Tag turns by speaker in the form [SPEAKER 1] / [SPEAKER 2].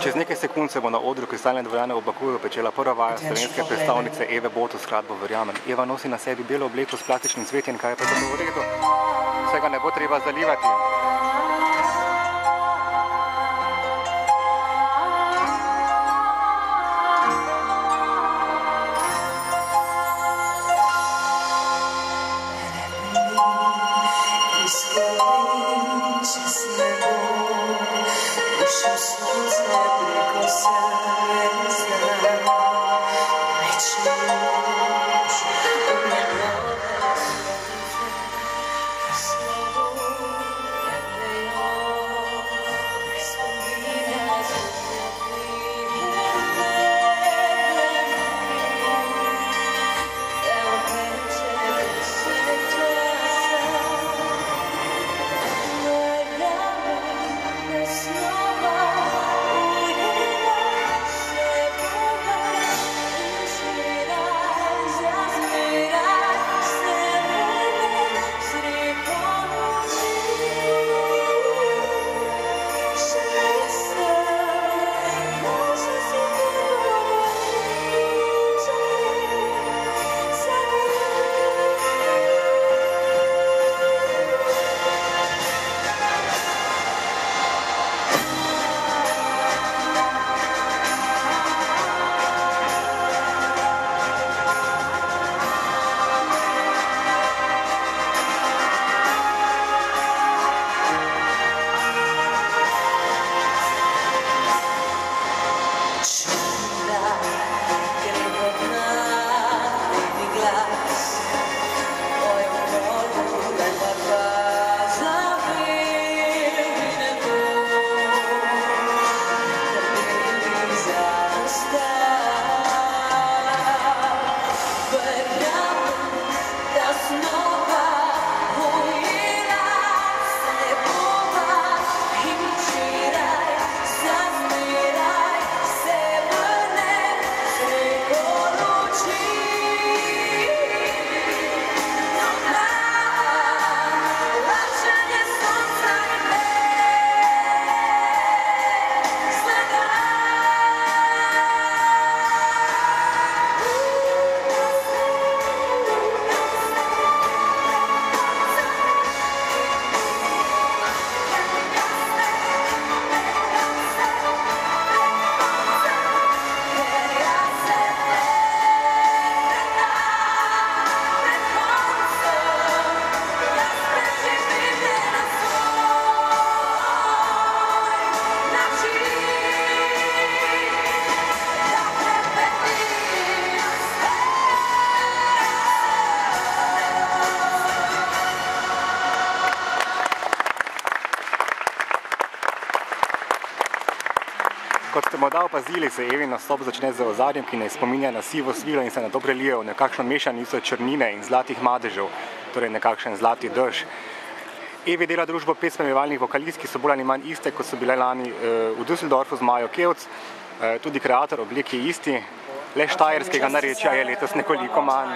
[SPEAKER 1] Čez nekaj sekund se bo na odru Kristalne dvorane v Bakuju pričela prva vaja slovenske predstavnice Eve Bot v skladbo Verjamem. Eva nosi na sebi belo obleko s plastičnim cvetjem, kaj je pa zato v redu. Vsega ne bo treba zalivati. Kot ste morda opazili, se Evin nastop začne z ozadjem, ki ne spominja na sivo svilo in se nato prelije v nekakšno mešanico črnine in zlatih madežev, torej nekakšen zlati dež. Evi dela družbo 5 spremljevalnih vokalist, ki so bolj ali manj iste, kot so bile lani v Düsseldorfu z Majo Kevc. Tudi kreator oblike je isti, le štajerskega narečja je letos nekoliko manj.